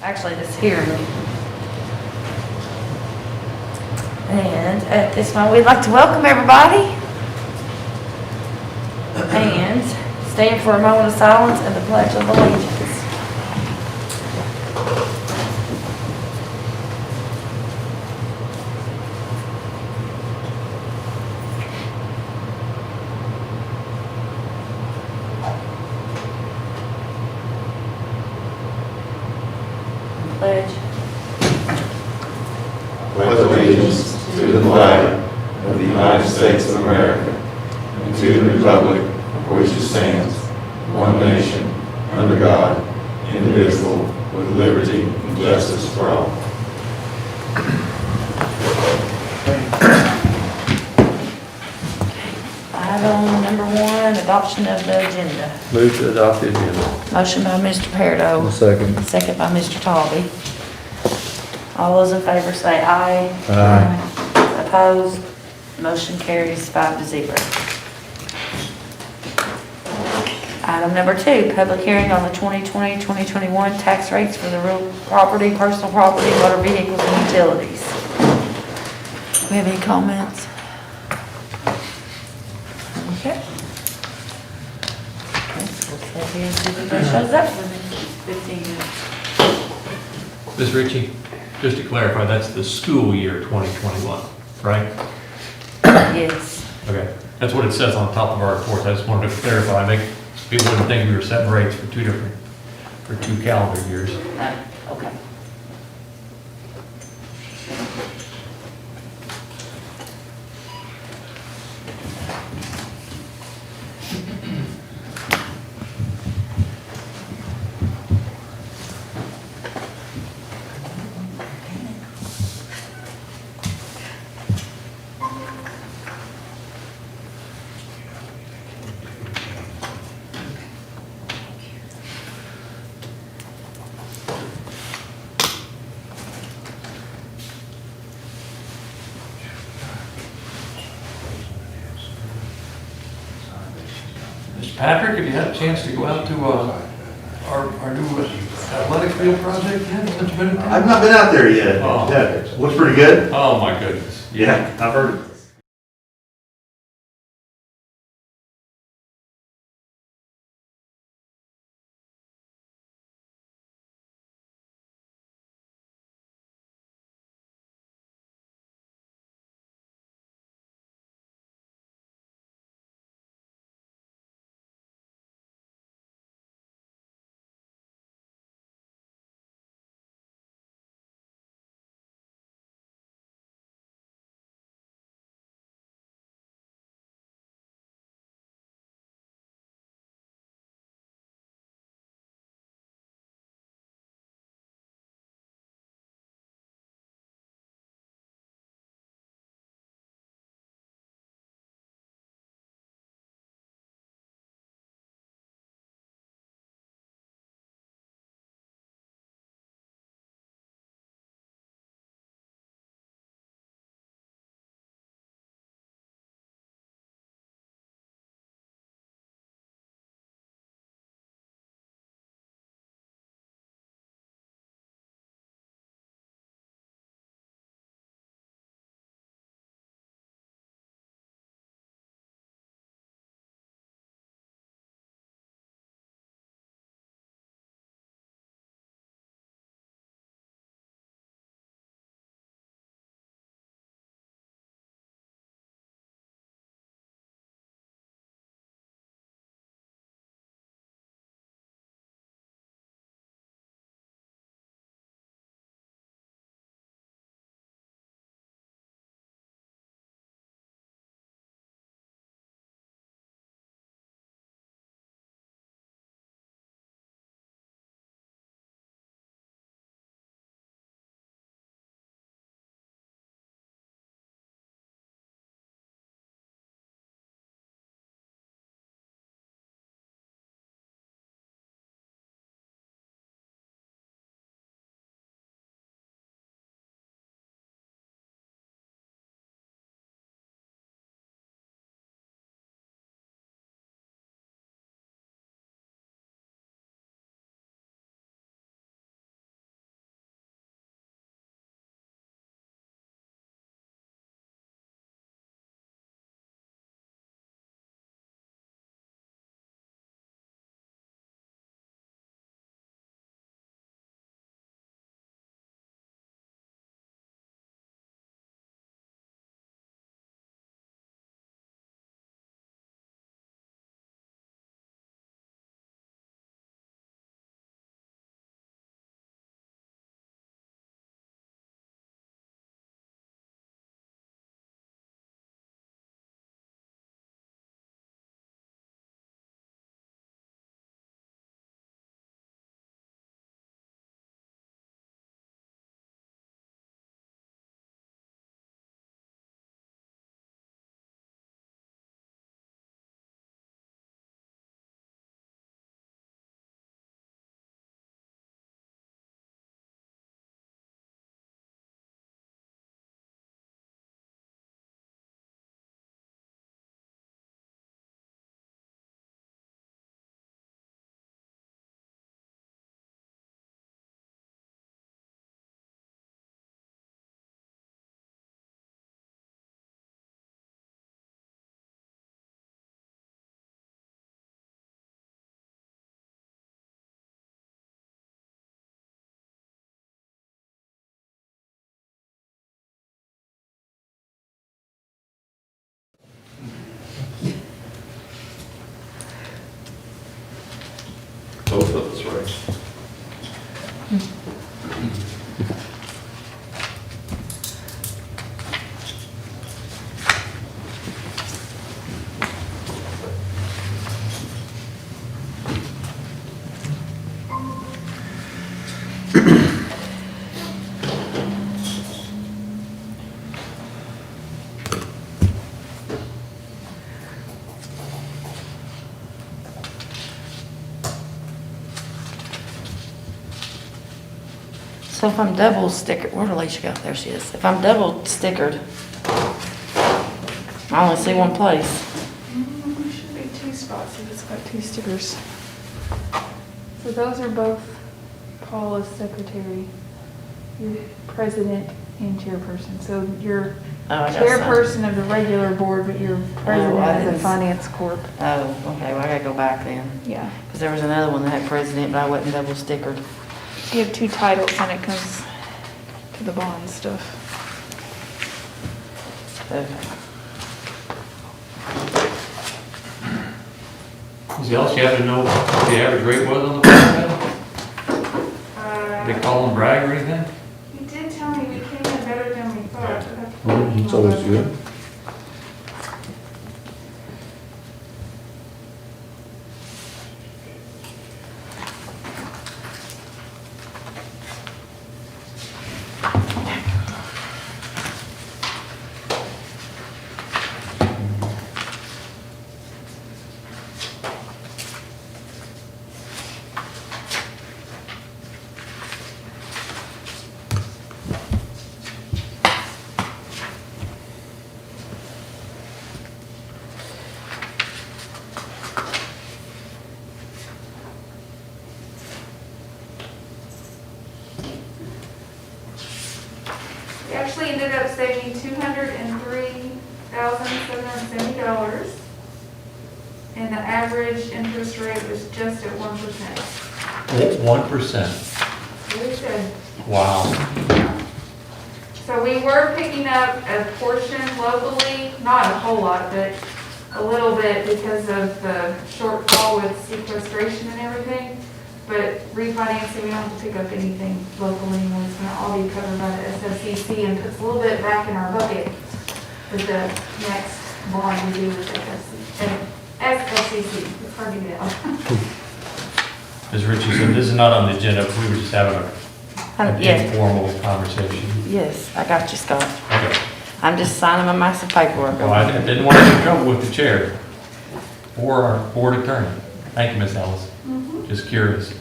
actually this hearing. And at this moment, we'd like to welcome everybody and stand for a moment of silence and the Pledge of Allegiance. Pledge. Pledge allegiance to the flag of the United States of America and to the republic for which it stands, one nation, under God, indivisible, with liberty and justice for all. Item number 1, adoption of the agenda. Move to adopt the agenda. Motion by Mr. Peardo. Second. Second by Mr. Talby. All those in favor say aye. Aye. Opposed? Motion carries 5-0. Item number 2, public hearing on the 2020-2021 tax rates for the real property, personal property, motor vehicles, and utilities. Do we have any comments? Okay. We'll sit here and see if anybody shows up for the next 15 minutes. Ms. Ritchie, just to clarify, that's the school year 2021, right? Yes. Okay, that's what it says on top of our reports. I just wanted to clarify, make people wouldn't think we were setting rates for two calendar years. Okay. Mr. Patrick, have you had a chance to go out to our new athletic field project yet? Since you've been in town? I've not been out there yet. Oh. Yeah, looks pretty good. Oh, my goodness. Yeah, I've heard. of us, right? So if I'm double stickered, where'd Alicia go? There she is. If I'm double stickered, I only see one place. Should be two spots if it's got two stickers. So those are both Paul as secretary, you're president and chairperson. So you're Oh, I got chairperson of the regular board, but you're president I of the didn't- finance corp. Oh, okay, well, I gotta go back then. Yeah. Because there was another one that had president, but I wasn't double stickered. You have two titles when it comes to the bond stuff. Okay. Does else you have to know what the average rate was on the bond? They call them brag or anything? He did tell me we came in better than we thought. It's always good. We actually ended up saving $203,770, and the average interest rate was just at 1%. 1%. Really good. Wow. So we were picking up a portion locally, not a whole lot, but a little bit because of the shortfall with sequestration and everything. But refinancing, we don't have to pick up anything local anymore. It's gonna all be covered by the SFCC and puts a little bit back in our bucket with the next bond we do with SFCC. It's hard to get out. As Richie said, this is not on the agenda, we were just having an Yes, informal conversation. yes, I got you, Scott. Okay. I'm just signing my massive paperwork. Well, I didn't want to get in trouble with the chair or our board attorney. Thank you, Miss Ellis. Just curious.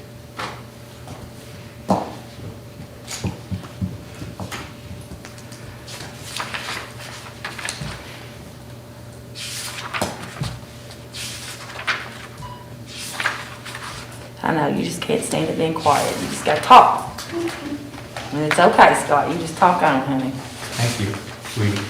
I know, you just can't stand it being quiet. You just gotta talk. And it's okay, Scott, you just talk on, honey. Thank you, sweetie.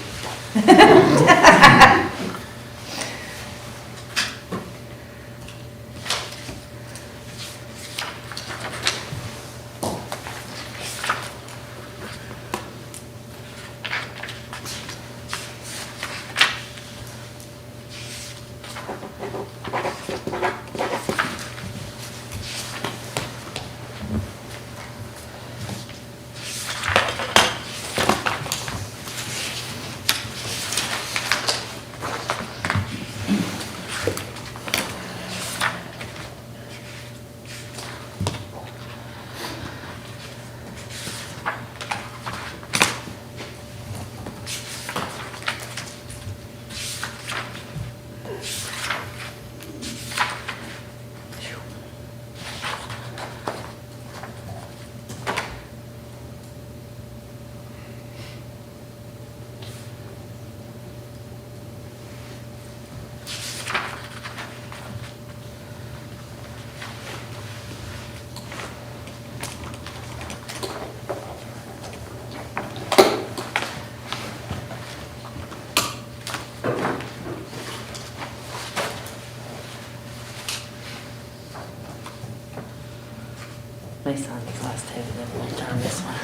Let me sign these last two, then we'll turn this one.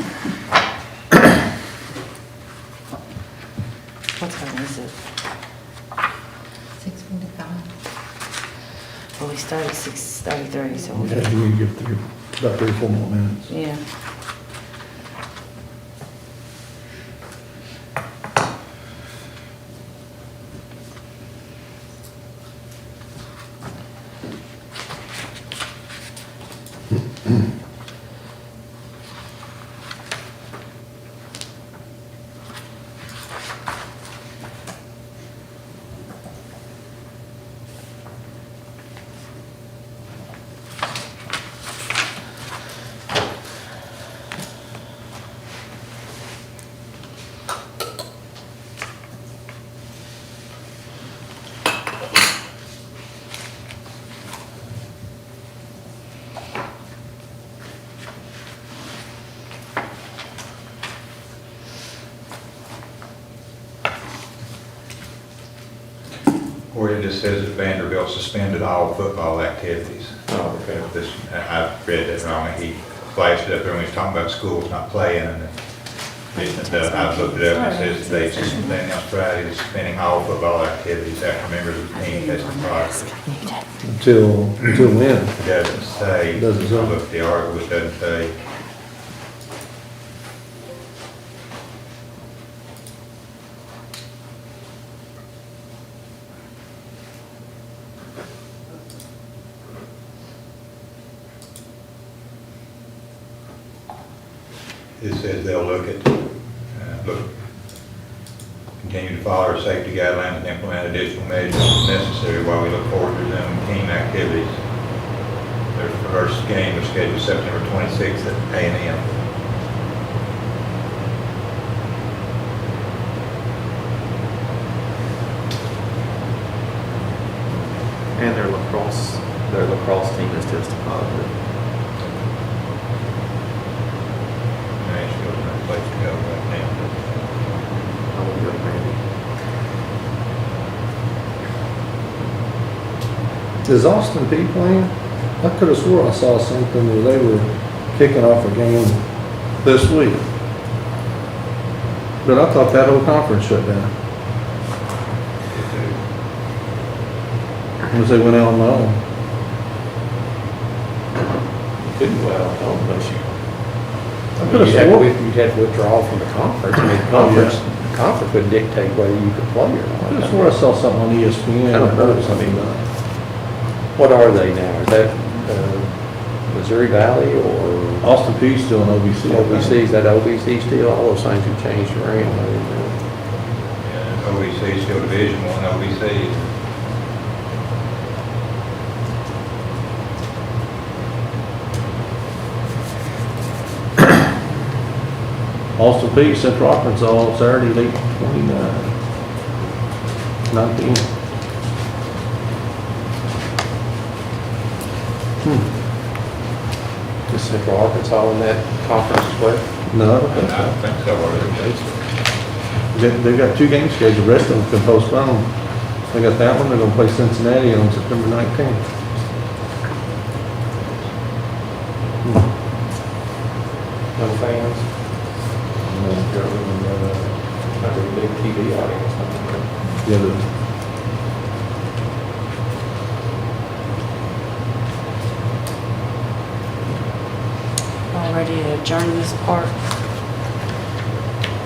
What's her name? Is it? 6:45. Well, we started at 6:33, so, Yeah, you need to give about 3 or 4 more minutes. yeah. Or it just says that Vanderbilt suspended all football activities. Oh, okay. This, I read that wrong, he flashed it up there when he was talking about schools not playing, and I looked it up, and it says they suspended on Friday, suspending all football activities after members of the team tested positive. Until when? It doesn't say, Doesn't say. I looked at the article, it doesn't say. It says they'll continue to follow our safety guidelines and implement additional measures necessary while we look forward to resuming team activities. Their first game is scheduled September 26th at A&M. And their lacrosse team is tested positive. Nashville's not a place to go right now. I will go, maybe. Is Austin P playing? I could have swore I saw something where they were kicking off a game this week. But I thought that whole conference shut down. Because they went out on their own. Couldn't go out on unless you, I could you'd have have swore. you'd have to withdraw from the conference. I mean, the conference would dictate whether you could play or I not. could have swore I saw something on ESPN. I don't know. or something. What are they now? Is that Missouri Valley or Austin Peay's still in OBC. OBC? Is that OBC still? All those things have changed around. I didn't know. Yeah, OVC is still Division I, OVC. Austin Peay, Central Arkansas, Saturday at 8:29. 9 p.m. Is Central Arkansas in that conference as well? No, I don't think I so. think so, or They've got 2 games scheduled, the rest of them can postpone. They got that one, they're gonna play Cincinnati on September 19th. No fans? Not a big TV audience. Yeah, the- All ready to adjourn this part?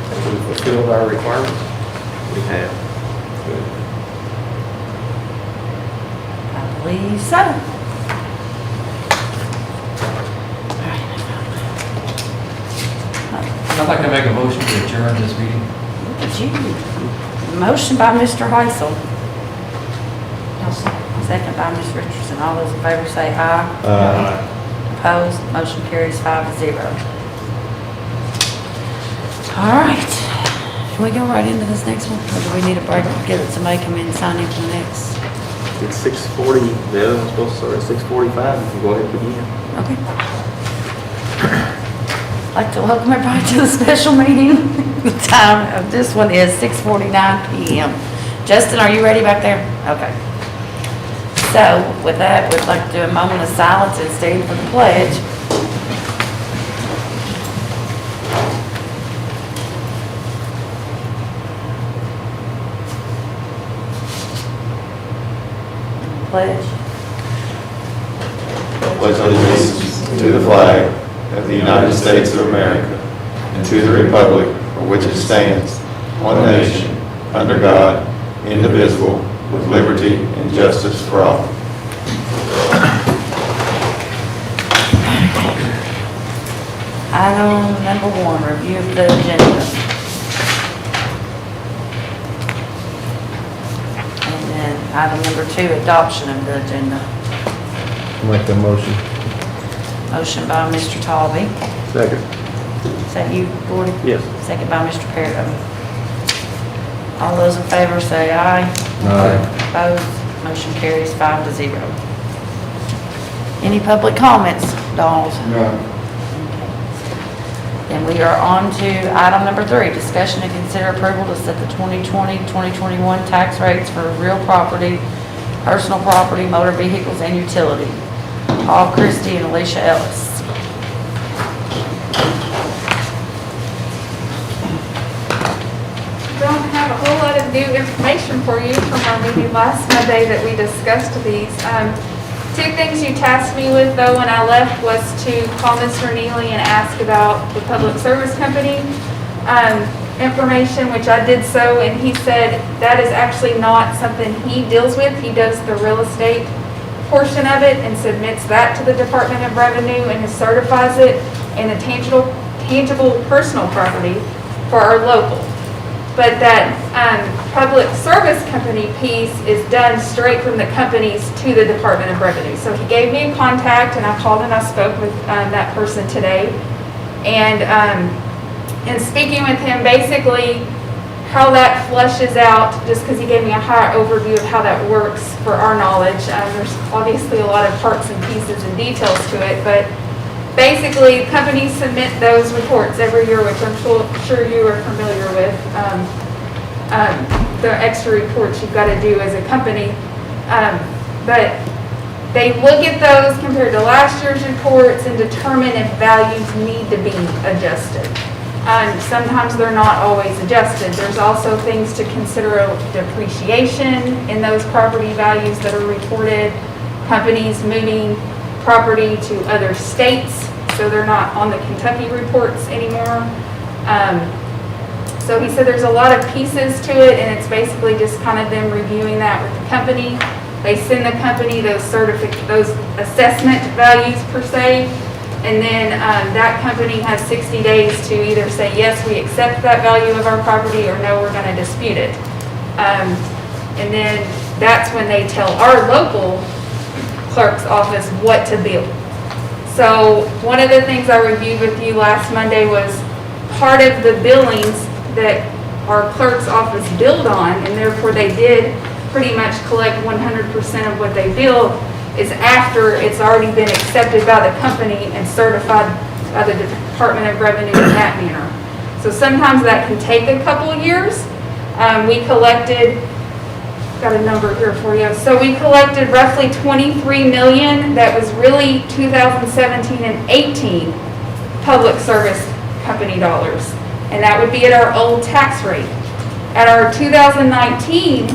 Have we fulfilled our requirements? We have. Good. I believe so. I'd like to make a motion to adjourn this meeting. Look at you. Motion by Mr. Heisel. Second by Ms. Richardson. All those in favor say aye. Opposed, motion carries 5-0. All right. Can we go right into this next one? Or do we need a break to get somebody come in and sign in for the next? It's 6:40, the other one's supposed to start at 6:45, you can go ahead and begin. Okay. I'd like to welcome everybody to the special meeting. The time of this one is 6:49 PM. Justin, are you ready back there? Okay. So with that, we'd like to do a moment of silence and stand for the pledge. Pledge. pledge allegiance to the flag of the United States of America and to the republic for which it stands, one nation, under God, indivisible, with liberty and justice for all. Item number 1, review of the agenda. And then item number 2, adoption of the agenda. Make that motion. Motion by Mr. Talby. Second. Is that you, Gordy? Yes. Second by Mr. Pearson. All those in favor say aye. Aye. Opposed? Motion carries 5-0. Any public comments, Donald? No. Then we are on to item number 3, discussion and consider approval to set the 2020-2021 tax rates for real property, personal property, motor vehicles, and utility. Paul Christie and Alicia Ellis. Don't have a whole lot of new information for you from our meeting last Monday that we discussed these. Two things you tasked me with though when I left was to call Mr. Neely and ask about the public service company information, which I did so, and he said that is actually not something he deals with. He does the real estate portion of it and submits that to the Department of Revenue and certifies it in a tangible personal property for our local. But that public service company piece is done straight from the companies to the Department of Revenue. So he gave me a contact, and I called and I spoke with that person today. And in speaking with him, basically how that flushes out, just because he gave me a high overview of how that works for our knowledge. There's obviously a lot of parts and pieces and details to it, but basically, companies submit those reports every year, which I'm sure you are familiar with. The extra reports you've got to do as a company. But they look at those compared to last year's reports and determine if values need to be adjusted. Sometimes they're not always adjusted. There's also things to consider, depreciation in those property values that are reported, companies moving property to other states, so they're not on the Kentucky reports anymore. So he said there's a lot of pieces to it, and it's basically just kind of them reviewing that with the company. They send the company those assessment values per se, and then that company has 60 days to either say, yes, we accept that value of our property, or no, we're going to dispute it. And then that's when they tell our local clerk's office what to bill. So one of the things I reviewed with you last Monday was part of the billings that our clerk's office billed on, and therefore they did pretty much collect 100% of what they bill, is after it's already been accepted by the company and certified by the Department of Revenue in that manner. So sometimes that can take a couple of years. We collected, got a number here for you. So we collected roughly $23 million. That was really 2017 and 18 public service company dollars. And that would be at our old tax rate. At our 2019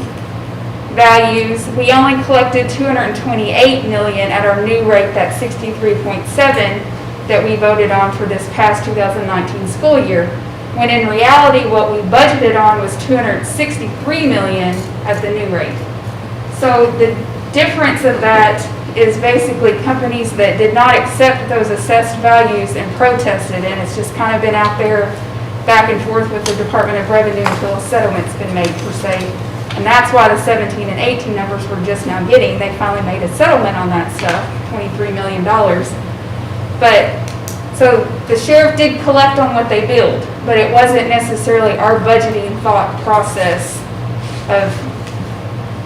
values, we only collected $228 million at our new rate, that's 63.7 that we voted on for this past 2019 school year. When in reality, what we budgeted on was $263 million at the new rate. So the difference of that is basically companies that did not accept those assessed values and protested, and it's just kind of been out there back and forth with the Department of Revenue until a settlement's been made per se. And that's why the 17 and 18 numbers we're just now getting. They finally made a settlement on that stuff, $23 million. But so the sheriff did collect on what they billed, but it wasn't necessarily our budgeting thought process of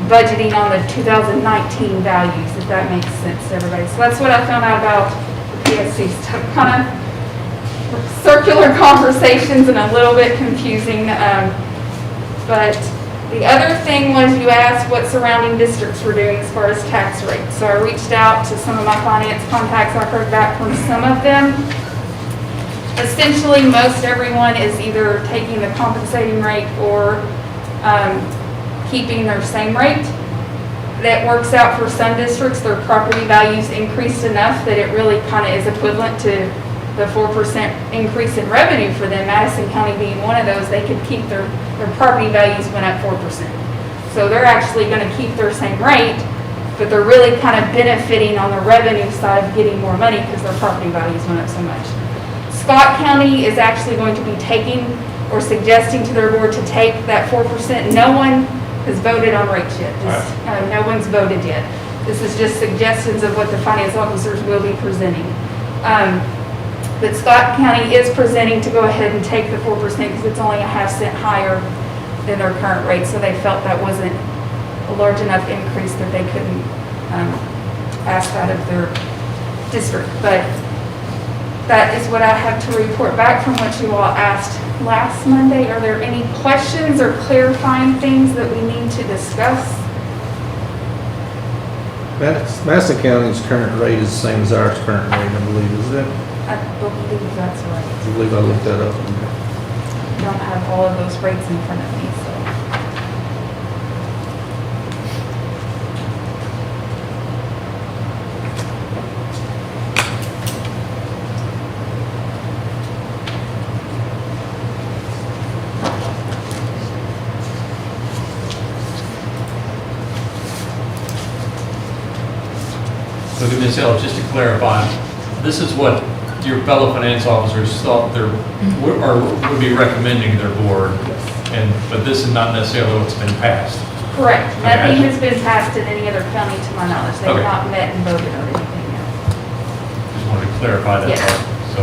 budgeting on the 2019 values, if that makes sense to everybody. So that's what I found out about the PSC stuff. Kind of circular conversations and a little bit confusing. But the other thing was you asked what surrounding districts were doing as far as tax rates. So I reached out to some of my finance contacts. I heard back from some of them. Essentially, most everyone is either taking the compensating rate or keeping their same rate. that works out for some districts, their property values increased enough that it really kind of is equivalent to the 4% increase in revenue for them. Madison County being one of those, they could keep their property values went up 4%. So they're actually going to keep their same rate, but they're really kind of benefiting on the revenue side of getting more money because their property values went up so much. Scott County is actually going to be taking or suggesting to their board to take that 4%. No one has voted on rates yet. No one's voted yet. This is just suggestions of what the finance officers will be presenting. But Scott County is presenting to go ahead and take the 4% because it's only a half cent higher than their current rate. So they felt that wasn't a large enough increase that they couldn't ask that of their district. But that is what I have to report back from what you all asked last Monday. Are there any questions or clarifying things that we need to discuss? Madison County's current rate is the same as ours current rate, I believe, is it? I believe that's right. I believe I looked that up. I don't have all of those rates in front of me, so. So Ms. Ellis, just to clarify, this is what your fellow finance officers thought would be recommending to their board, but this is not necessarily what's been passed. Correct. Okay. Nothing has been passed in any other county to my knowledge. They've Okay. not met and voted on anything yet. Just wanted to clarify that Yes. part, so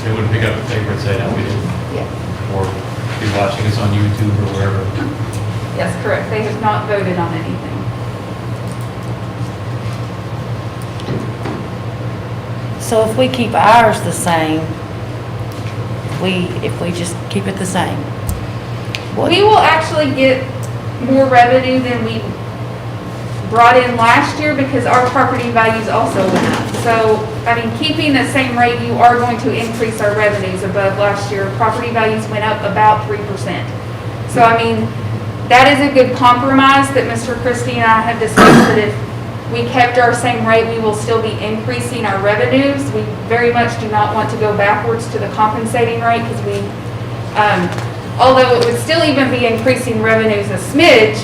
they wouldn't pick up the paper and say, no, we didn't, Yeah. or be watching us on YouTube or wherever. Yes, correct. They have not voted on anything. So if we keep ours the same, if we just keep it the same, what? We will actually get more revenue than we brought in last year because our property values also went up. So, I mean, keeping the same rate, you are going to increase our revenues above last year. Property values went up about 3%. So, I mean, that is a good compromise that Mr. Christie and I have discussed, that if we kept our same rate, we will still be increasing our revenues. We very much do not want to go backwards to the compensating rate because although it would still even be increasing revenues a smidge,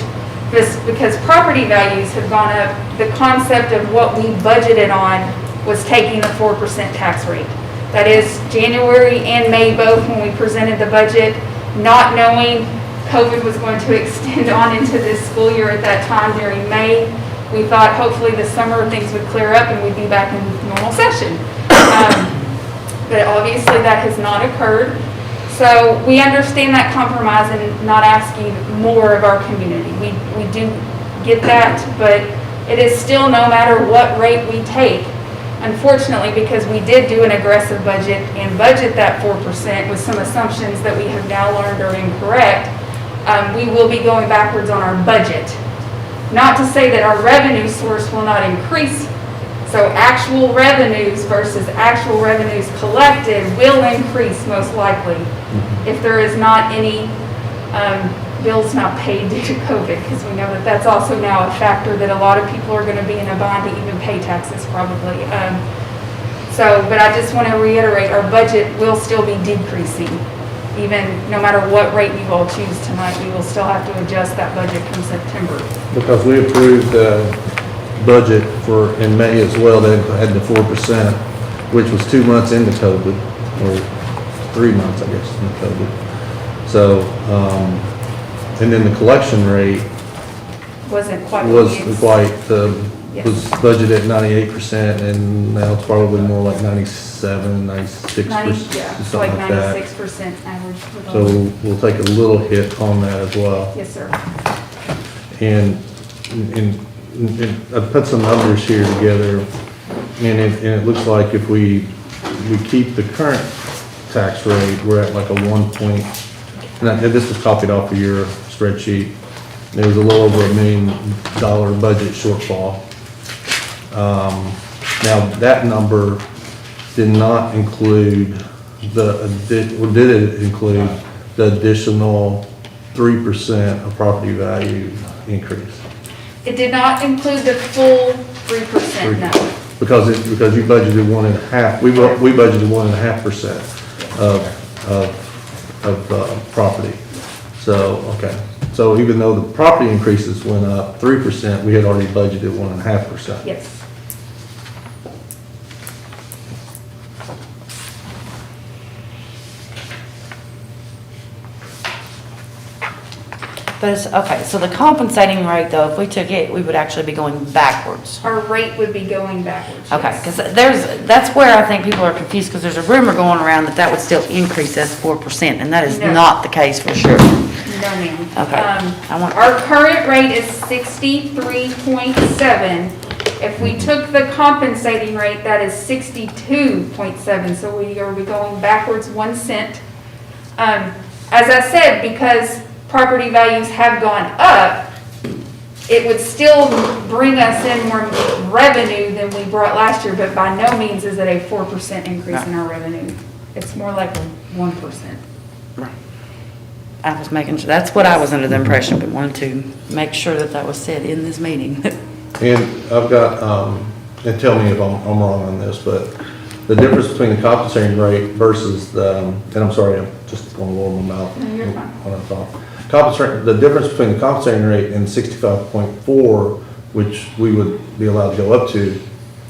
because property values have gone up, the concept of what we budgeted on was taking the 4% tax rate. That is January and May both when we presented the budget, not knowing COVID was going to extend on into this school year at that time during May. We thought hopefully this summer things would clear up and we'd be back in normal session. But obviously that has not occurred. So we understand that compromise and not asking more of our community. We do get that, but it is still no matter what rate we take. Unfortunately, because we did do an aggressive budget and budget that 4% with some assumptions that we have now learned are incorrect, we will be going backwards on our budget. Not to say that our revenue source will not increase. So actual revenues versus actual revenues collected will increase most likely if there is not any bills not paid due to COVID, because we know that that's also now a factor that a lot of people are going to be in a bind to even pay taxes probably. But I just want to reiterate, our budget will still be decreasing. Even no matter what rate you all choose tonight, we will still have to adjust that budget come September. Because we approved the budget in May as well, that had the 4%, which was 2 months into COVID, or 3 months, I guess, into COVID. So, and then the collection rate Wasn't quite. was Yes. budgeted at 98%, and now it's probably more like 97, 96%. Yeah, it's something like that. 96% average. with all- So we'll take a little hit on that as well. Yes, sir. And I put some numbers here together, and it looks like if we keep the current tax rate, we're at like a 1 point, and this was copied off of your spreadsheet. There was a little over $1 million budget shortfall. Now, that number did not include did it include the additional 3% of property value increase? It did not include the full 3%, no. Because you budgeted 1.5%, we budgeted 1.5% of property. So, okay. So even though the property increases went up 3%, we had already budgeted 1.5%. Yes. But it's, okay, so the compensating rate though, if we took it, we would actually be going backwards. Our rate would be going backwards. Okay, yes. because that's where I think people are confused, because there's a rumor going around that would still increase as 4%, and that is No. not the case for sure. No, ma'am. Okay. I want- Our current rate is 63.7. If we took the compensating rate, that is 62.7, so we are going backwards 1 cent. As I said, because property values have gone up, it would still bring us in more revenue than we brought last year, but by no means is it a 4% increase in our revenue. It's more like a 1%. I was making sure, that's what I was under the impression, but wanted to make sure that that was said in this meeting. And I've got, and tell me if I'm wrong on this, but the difference between the compensating rate versus the, and I'm sorry, I'm just going to roll my mouth. No, you're fine. When I talk. The difference between the compensating rate and 65.4, which we would be allowed to go up to,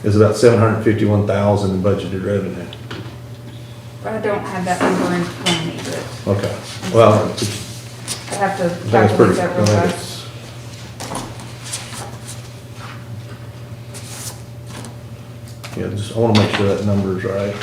is about 751,000 in budgeted revenue. I don't have that number in front of me, but Okay, well, I have to I think it's calculate pretty, that I real think fast. it's, yeah, just, I want to make sure that number's right.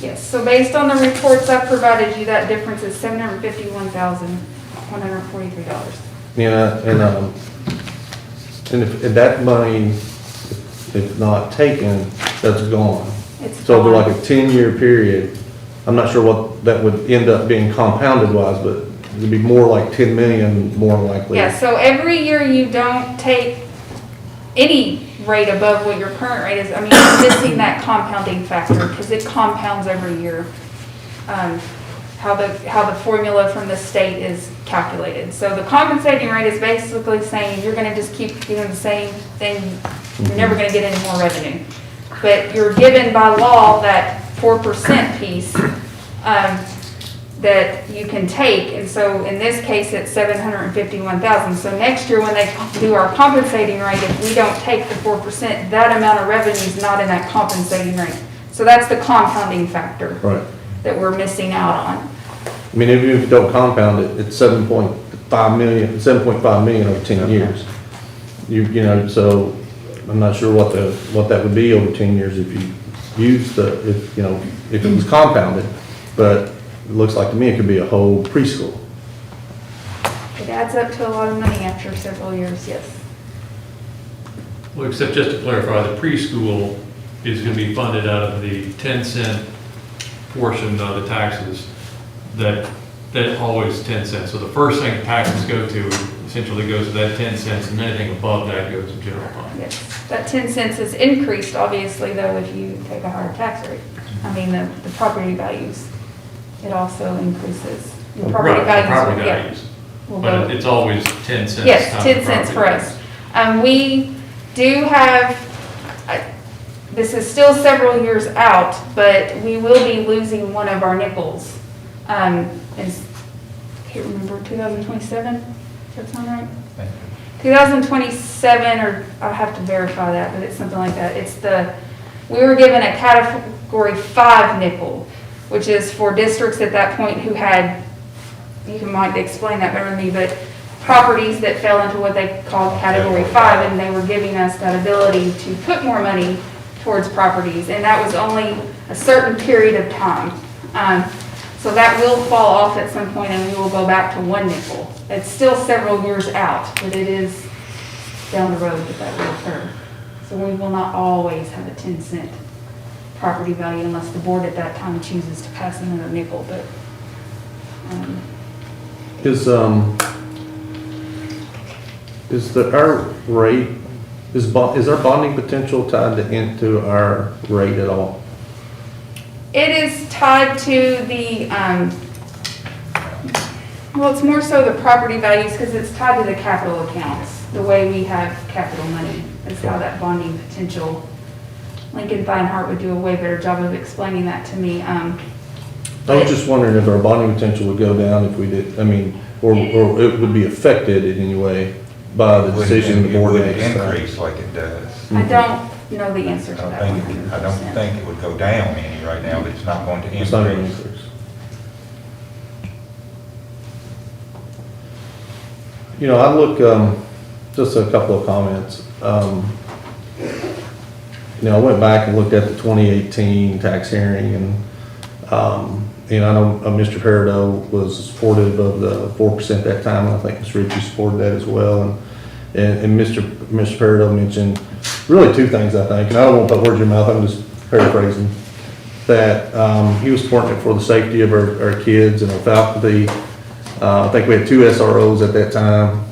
Yes, so based on the reports I provided you, that difference is $751,143. Yeah, and if that money, if not taken, that's gone. It's So over like gone. a 10-year period, I'm not sure what that would end up being compounded wise, but it'd be more like 10 million more likely. Yeah, so every year you don't take any rate above what your current rate is. I mean, you're missing that compounding factor because it compounds every year. How the formula from the state is calculated. So the compensating rate is basically saying you're gonna just keep doing the same thing. You're never gonna get any more revenue. But you're given by law that 4% piece, that you can take, and so in this case, it's 751,000. So next year, when they do our compensating rate, if we don't take the 4%, that amount of revenue is not in that compensating rate. So that's the compounding factor Right. that we're missing out on. I mean, even if you don't compound it, it's 7.5 million over 10 years. You know, so I'm not sure what that would be over 10 years if you use if it was compounded, but it looks like to me it could be a whole preschool. It adds up to a lot of money after several years, yes. Well, except just to clarify, the preschool is going to be funded out of the 10-cent portion of the taxes that always 10 cents. So the first thing taxes go to essentially goes to that 10 cents, and anything above that goes to general fund. Yes, that 10 cents is increased, obviously, though, if you take a higher tax rate. I mean, the property values, it also increases. The property Right, values, property yeah, values. will But go. it's always 10 cents. Yes, times 10 the cents for property us. We do have, this is still several years out, but we will be losing one of our nickels. Is, can't remember, 2027? Does that sound right? 2027, or I'll have to verify that, but it's something like that. We were given a category 5 nickel, which is for districts at that point who had, you might explain that better than me, but properties that fell into what they called category 5, and they were giving us that ability to put more money towards properties, and that was only a certain period of time. So that will fall off at some point and we will go back to 1 nickel. It's still several years out, but it is down the road that will occur. So we will not always have a 10-cent property value unless the board at that time chooses to pass another nickel, but, Our rate, is our bonding potential tied into our rate at all? it is tied to the, well, it's more so the property values because it's tied to the capital accounts. The way we have capital money is how that bonding potential, Lincoln Feinhardt would do a way better job of explaining that to me. I was just wondering if our bonding potential would go down if we did, I mean, or it would be affected in any way by the decision the board It makes. would increase like it does. I don't know the answer to that I 100%. don't think it would go down any right now, but it's not going to It's not an increase. increase. You know, I look, just a couple of comments. You know, I went back and looked at the 2018 tax hearing and I know Mr. Peridot was supportive of the 4% that time, and I think Ms. Ritchie supported that as well. And Mr. Peridot mentioned really two things, I think, and I don't want to put words in your mouth, I'm just paraphrasing, that he was supporting it for the safety of our kids and our faculty. I think we had 2 SROs at that time.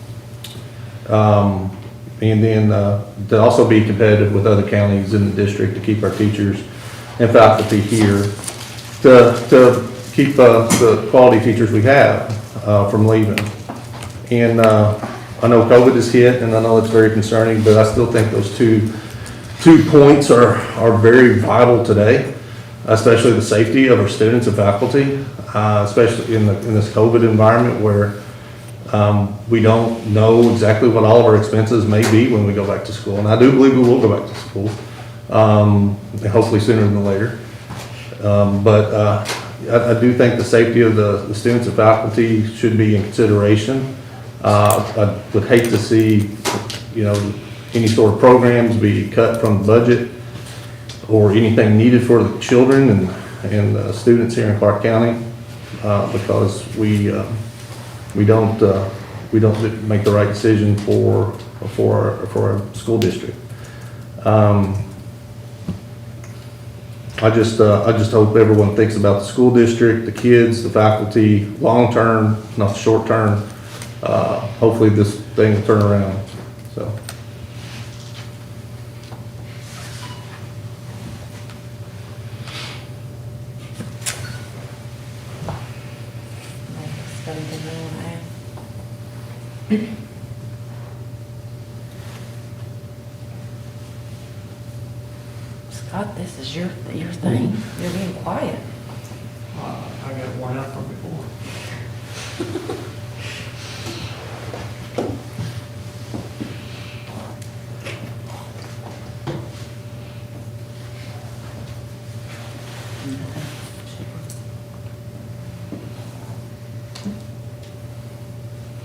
And then to also be competitive with other counties in the district to keep our teachers and faculty here, to keep the quality teachers we have from leaving. And I know COVID has hit, and I know it's very concerning, but I still think those two points are very vital today, especially the safety of our students and faculty, especially in this COVID environment where we don't know exactly what all of our expenses may be when we go back to school. And I do believe we will go back to school, and hopefully sooner than later. But I do think the safety of the students and faculty should be in consideration. I would hate to see, you know, any sort of programs be cut from the budget or anything needed for the children and students here in Clark County, because we don't make the right decision for our school district. I just hope everyone thinks about the school district, the kids, the faculty, long term, not the short term. Hopefully this thing will turn around, so. Scott, this is your thing. You're being quiet. I got worn out from before.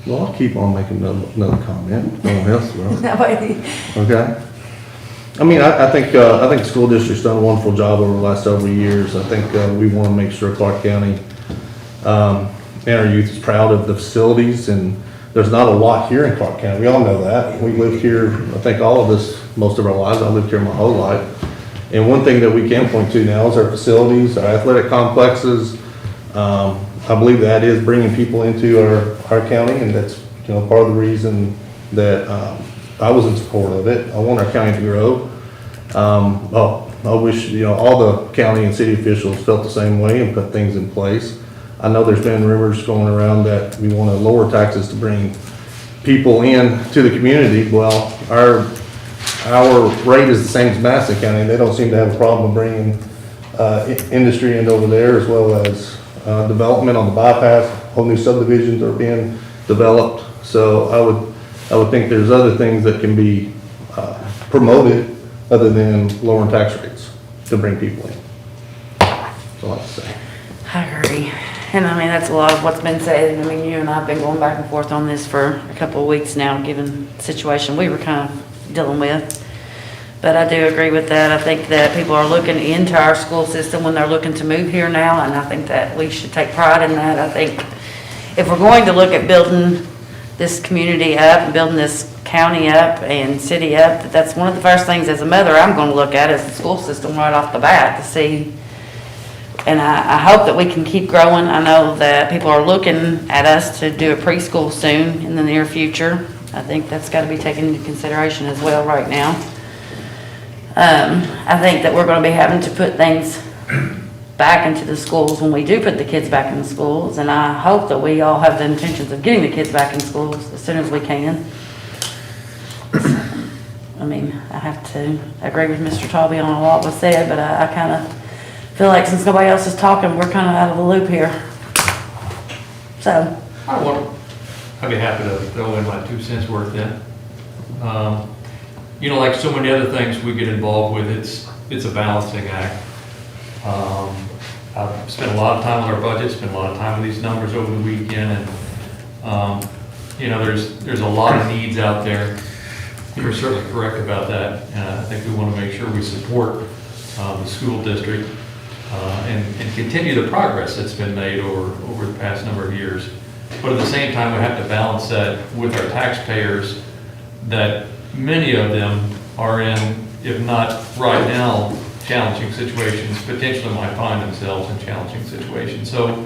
Well, I'll keep on making another comment. No one else will. Nobody. Okay. I mean, I think the school district's done a wonderful job over the last several years. I think we want to make sure Clark County and our youth is proud of the facilities, and there's not a lot here in Clark County. We all know that. We lived here, I think all of us, most of our lives. I lived here my whole life. And one thing that we can point to now is our facilities, our athletic complexes. I believe that is bringing people into our county, and that's, you know, part of the reason that I was in support of it. I want our county to grow. I wish, you know, all the county and city officials felt the same way and put things in place. I know there's been rumors going around that we want to lower taxes to bring people in to the community. Well, our rate is the same as Madison County. They don't seem to have a problem bringing industry in over there, as well as development on the bypass. Whole new subdivisions are being developed. So I would think there's other things that can be promoted other than lowering tax rates to bring people in. That's all I have to say. I agree. And I mean, that's a lot of what's been said. I mean, you and I have been going back and forth on this for a couple of weeks now, given the situation we were kind of dealing with. But I do agree with that. I think that people are looking into our school system when they're looking to move here now, and I think that we should take pride in that. I think if we're going to look at building this community up and building this county up and city up, that's one of the first things as a mother I'm gonna look at is the school system right off the bat to see. And I hope that we can keep growing. I know that people are looking at us to do a preschool soon in the near future. I think that's gotta be taken into consideration as well right now. I think that we're gonna be having to put things back into the schools when we do put the kids back in the schools, and I hope that we all have the intentions of getting the kids back in schools as soon as we can. I mean, I have to agree with Mr. Talby on a lot was said, but I kind of feel like since nobody else is talking, we're kind of out of the loop here. So. I'd be happy to throw in my 2 cents worth then. You know, like so many other things we get involved with, it's a balancing act. I've spent a lot of time with our budget, spent a lot of time with these numbers over the weekend, and you know, there's a lot of needs out there. You're certainly correct about that, and I think we want to make sure we support the school district and continue the progress that's been made over the past number of years. But at the same time, we have to balance that with our taxpayers, that many of them are in, if not right now, challenging situations, potentially might find themselves in challenging situations. So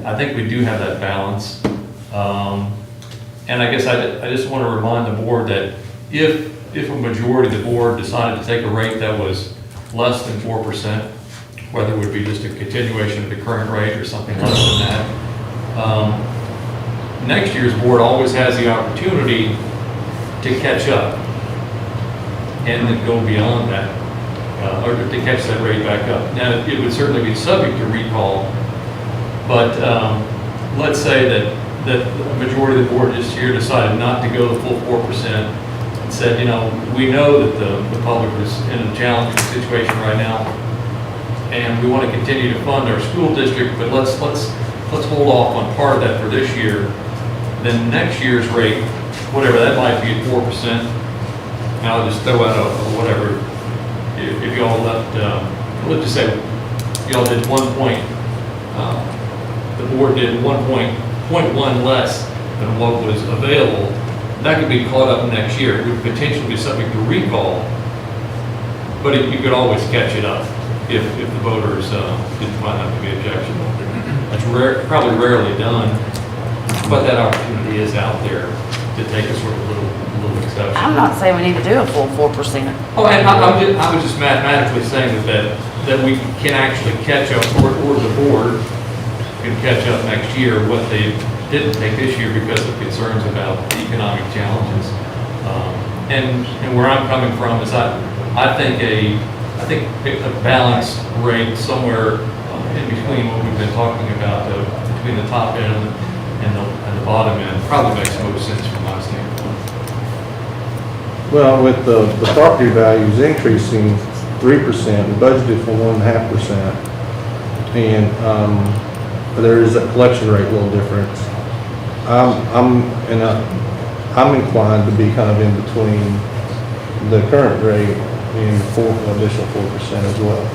I think we do have that balance. And I guess I just want to remind the board that if a majority of the board decided to take a rate that was less than 4%, whether it would be just a continuation of the current rate or something less than that, next year's board always has the opportunity to catch up and then go beyond that, or to catch that rate back up. Now, it would certainly be subject to recall, but let's say that the majority of the board this year decided not to go the full 4% and said, you know, we know that the public is in a challenging situation right now, and we want to continue to fund our school district, but let's hold off on part of that for this year. Then next year's rate, whatever that might be at 4%, and I'll just throw out a whatever. If y'all left, let's just say y'all did 1 point, the board did 1.1 less than what was available, that could be caught up next year. It would potentially be subject to recall, but you could always catch it up if the voters didn't find that to be objectionable. That's probably rarely done, but that opportunity is out there to take a sort of little exception. I'm not saying we need to do a full 4%. Oh, and I was just mathematically saying that we can actually catch up, or the board can catch up next year what they didn't take this year because of concerns about economic challenges. And where I'm coming from is I think a balanced rate somewhere in between what we've been talking about, between the top end and the bottom end, probably makes most sense from my standpoint. Well, with the property values increasing 3%, we budgeted for 1.5%, and there is a collection rate little difference. I'm inclined to be kind of in between the current rate and the additional 4% as well.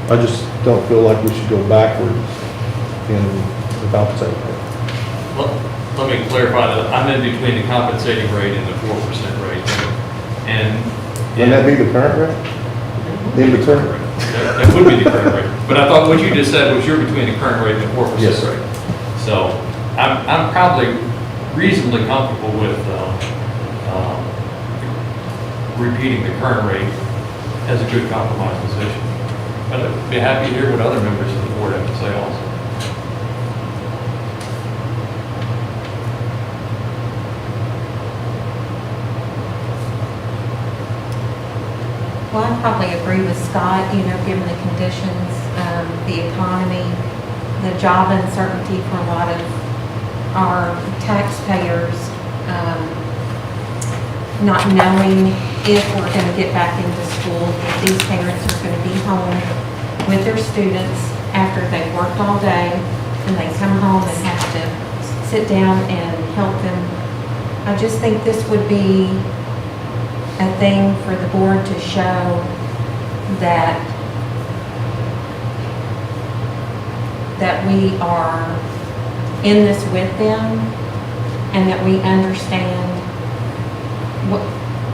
I just don't feel like we should go backwards in the compensating rate. Let me clarify that I'm in between the compensating rate and the 4% rate. And Wouldn't that be the current rate? In between? That would be the current rate. But I thought what you just said was you're between the current rate and the 4% Yes. rate. So I'm probably reasonably comfortable with repeating the current rate as a good compromise position. But I'd be happy to hear what other members of the board have to say also. Well, I probably agree with Scott, you know, given the conditions, the economy, the job uncertainty for a lot of our taxpayers, not knowing if we're going to get back into school, if these parents are going to be home with their students after they've worked all day and they come home and have to sit down and help them. I just think this would be a thing for the board to show that we are in this with them and that we understand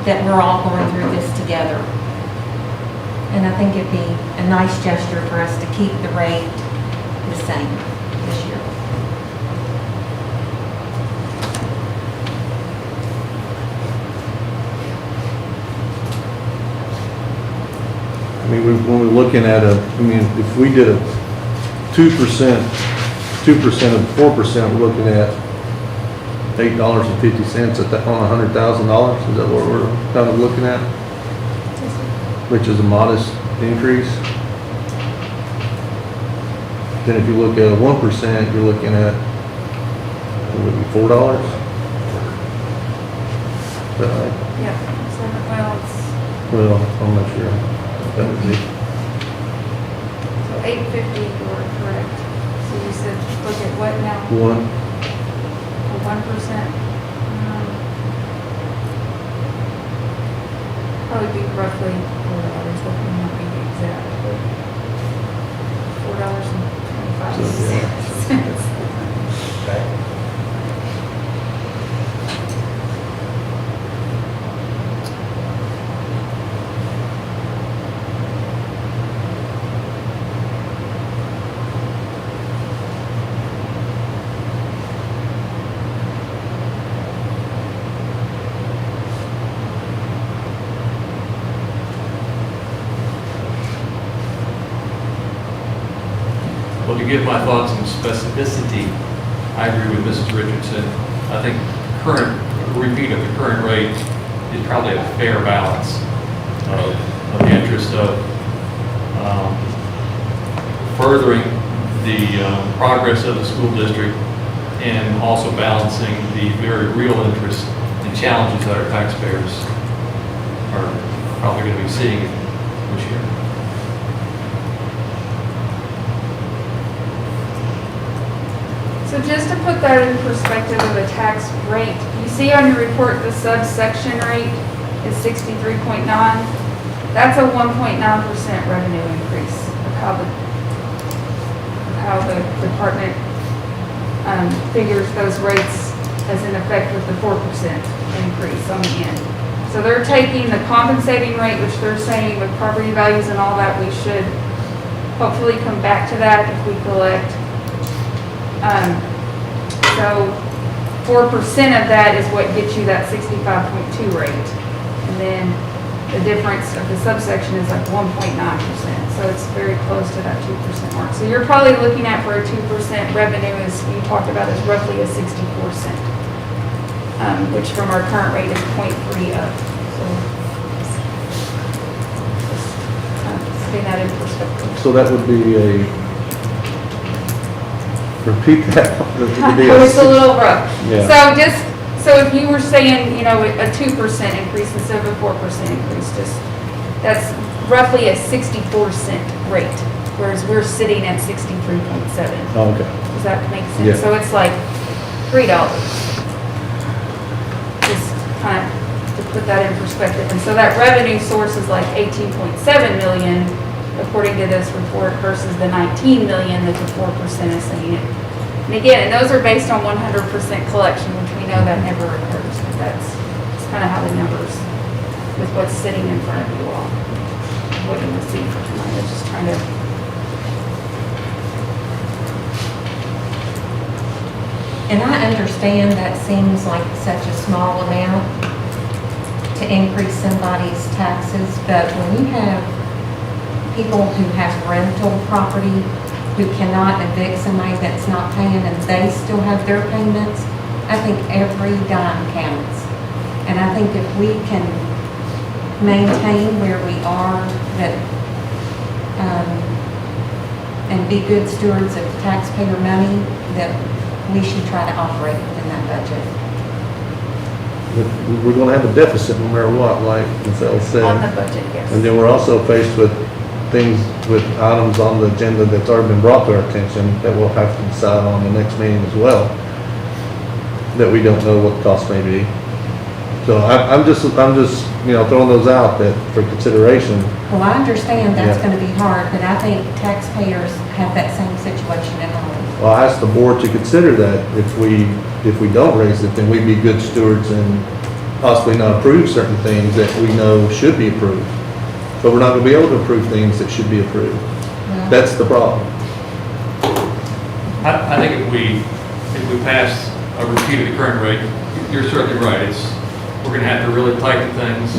that we're all going through this together. And I think it'd be a nice gesture for us to keep the rate the same this year. I mean, when we're looking at if we did a 2%, 2% of 4%, we're looking at $8.50 on $100,000. Is that what we're kind of looking at? Which is a modest increase. Then if you look at a 1%, you're looking at, what would it be, $4? Is that right? Yeah, so, well, it's Well, I'm not sure. That would be. so 850, you were correct. So you said, look at what now? One, For 1%? Probably be roughly $4, what we might be exact, but $4.25. Well, to give my thoughts on specificity, I agree with Mrs. Richardson. I think repeat of the current rate is probably a fair balance of the interest of furthering the progress of the school district and also balancing the very real interest and challenges that our taxpayers are probably going to be seeing this year. So just to put that in perspective of a tax rate, you see on your report the subsection rate is 63.9. That's a 1.9% revenue increase of how the department figures those rates as in effect with the 4% increase on the end. So they're taking the compensating rate, which they're saying with property values and all that, we should hopefully come back to that if we collect. So 4% of that is what gets you that 65.2 rate. And then the difference of the subsection is like 1.9%. So it's very close to that 2% mark. So you're probably looking at for a 2% revenue, as you talked about, is roughly a 64 cent, which from our current rate is 0.3 up. So just putting that in perspective. so that would be repeat that. It's a little rough. Yeah. So if you were saying, a 2% increase instead of a 4% increase, that's roughly a 64 cent rate, whereas we're sitting at 63.7. Oh, okay. Does that make sense? Yeah. So it's like $3. Just kind of to put that in perspective. And so that revenue source is like 18.7 million according to this report versus the 19 million that the 4% is saying. And again, and those are based on 100% collection, which we know that never occurs. But that's kind of how the numbers, with what's sitting in front of you all, what you will see for tonight. I'm just trying to. And I understand that seems like such a small amount to increase somebody's taxes, but when you have people who have rental property who cannot evict somebody that's not paying and they still have their payments, I think every dime counts. And I think if we can maintain where we are, and be good stewards of taxpayer money, that we should try to operate within that budget. But we're gonna have a deficit no matter what, like Michelle said. On the budget, yes. And then we're also faced with things, with items on the agenda that's already been brought to our attention that we'll have to decide on the next meeting as well, that we don't know what the cost may be. So I'm just throwing those out that, for consideration. Well, I understand that's Yeah. gonna be hard, but I think taxpayers have that same situation at home. Well, I asked the board to consider that if we don't raise it, then we'd be good stewards and possibly not approve certain things that we know should be approved. But we're not gonna be able to approve things that should be approved. Well, That's the problem. I think if we pass a repeat of the current rate, you're certainly right, we're gonna have to really tighten things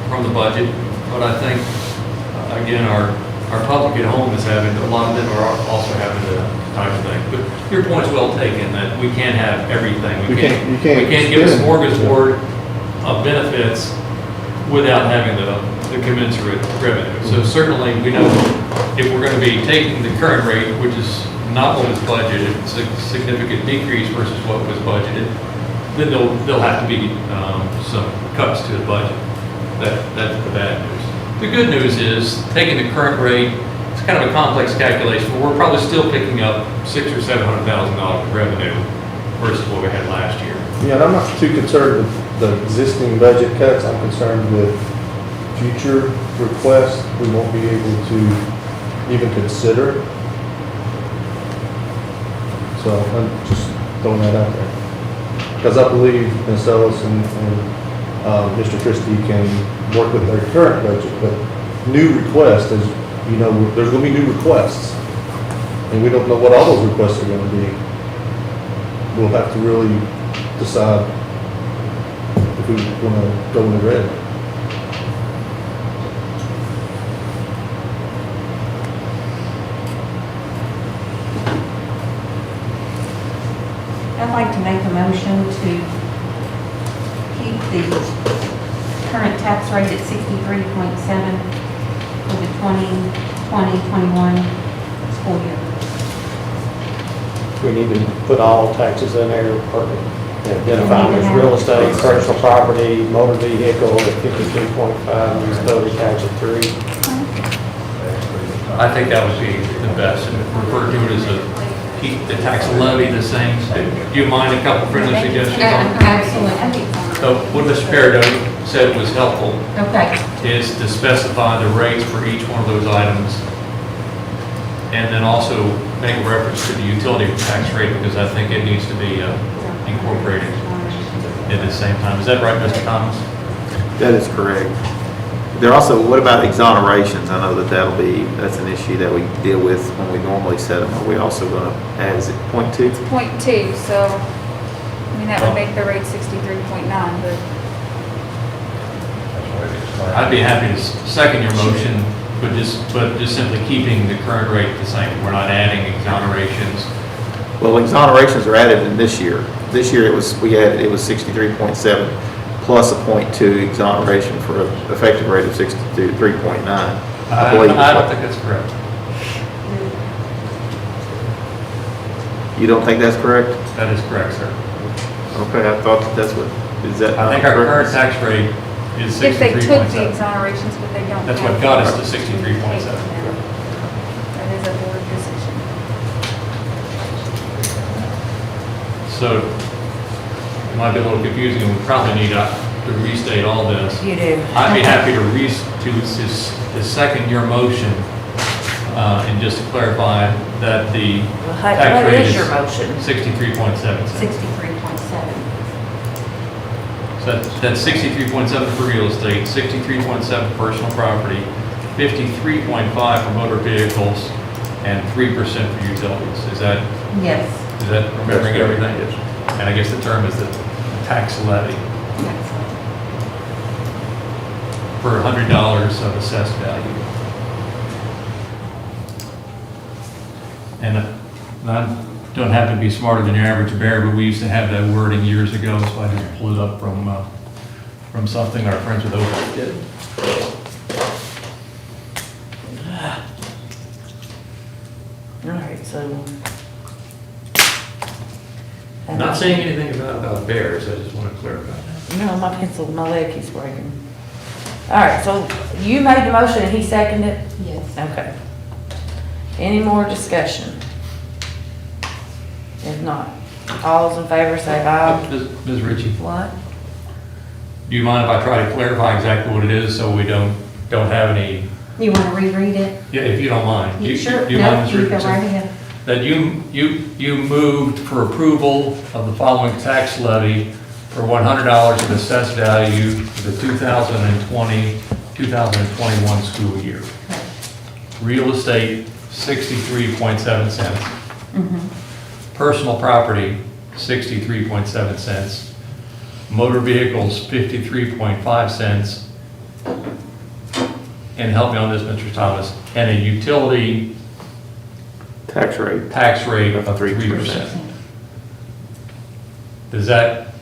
from the budget, but I think, again, our public at home is having, a lot of them are also having the type of thing. But your point's well taken, that we can't have everything. You can't We can't give a spend- smorgasbord of benefits without having the commensurate revenue. So certainly, we know if we're gonna be taking the current rate, which is not what was budgeted, it's a significant decrease versus what was budgeted, then there'll have to be some cuts to the budget. That's the bad news. The good news is, taking the current rate, it's kind of a complex calculation, but we're probably still picking up $600,000 or $700,000 of revenue versus what we had last year. Yeah, and I'm not too concerned with the existing budget cuts. I'm concerned with future requests we won't be able to even consider. So I'm just throwing that out there. Because I believe Ms. Ellis and Mr. Christie can work with their current budget, but new requests, as you know, there's gonna be new requests. And we don't know what all those requests are gonna be. We'll have to really decide if we wanna go in the red. I'd like to make a motion to keep the current tax rate at 63.7 for the 2020-21 school year. We need to put all taxes in there, identify them as real estate, personal property, motor vehicle at 52.5, utility tax at 3. I think that would be the best, and refer to it as keep the tax levy the same. Do you mind a couple friendly suggestions on it? Absolutely. So what Mr. Peridot said was helpful, Okay. is to specify the rates for each one of those items. And then also make a reference to the utility tax rate, because I think it needs to be incorporated at the same time. Is that right, Mr. Thomas? That is correct. There also, what about exonerations? I know that's an issue that we deal with when we normally set them. Are we also going to add, is it .2? It's 0.2, so, I mean, that would make the rate 63.9, but I'd be happy to second your motion, but just simply keeping the current rate the same. We're not adding exonerations. Well, exonerations are added in this year. This year it was 63.7 plus a .2 exoneration for an effective rate of 63.9. I don't think that's correct. You don't think that's correct? That is correct, sir. Okay, I thought that's what, is that? I think our current tax rate is if they took the 63.7. exonerations, but they don't. That's have what got us it. to 63.7. That is a board decision. So it might be a little confusing, and we probably need to restate all this. You do. I'd be happy to second your motion, and just to clarify that the tax What rate is is your motion? 63.7. 63.7. So that's 63.7 for real estate, 63.7 personal property, 53.5 for motor vehicles, and 3% for utilities. Is that Yes. remembering everything? And I guess the term is the tax levy for $100 of assessed value. And I don't happen to be smarter than your average bear, but we used to have that wording years ago, so I just pulled it up from something our friends with Oak did. All right, so. I'm not saying anything about bears, I just want to clarify that. No, my pencil, my leg keeps breaking. All right, so you made the motion and he seconded it? Yes. Okay. Any more discussion? If not, all those in favor say aye. Ms. Ritchie, What? Do you mind if I try to clarify exactly what it is so we don't have any, You want to reread it? yeah, if you don't mind? Sure. Do you mind, Ms. No, you go Richardson? right ahead. That you moved for approval of the following tax levy for $100 of assessed value for the 2020-2021 school year. Real estate, 63.7 cents. Personal property, 63.7 cents. Motor vehicles, 53.5 cents. And help me on this, Mr. Thomas, and a utility Tax rate. of 3%.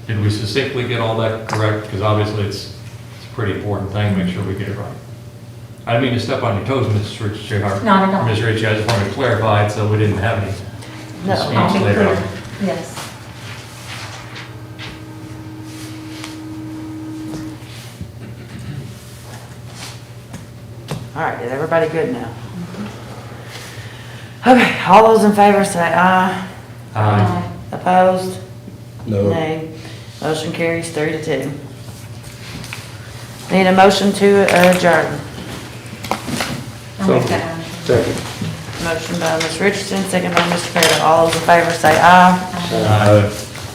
Did we succinctly get all that correct? Because obviously it's a pretty important thing, make sure we get it right. I didn't mean to step on your toes, Mrs. Richardson. Not at all. Ms. Ritchie, I just wanted to clarify it so we didn't have any No. I'll disputes be later clear. on. Yes. All right, is everybody good now? Okay, all those in favor say aye. Aye. Opposed? No. Nay. Motion carries 3-2. Need a motion to adjourn. I'll make that motion. Second. Motion by Ms. Richardson, second by Mr. Carter. All those in favor say aye.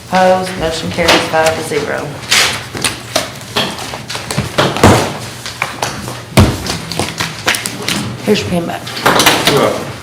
Opposed? Motion carries 5-0. Here's your pen back. You're welcome.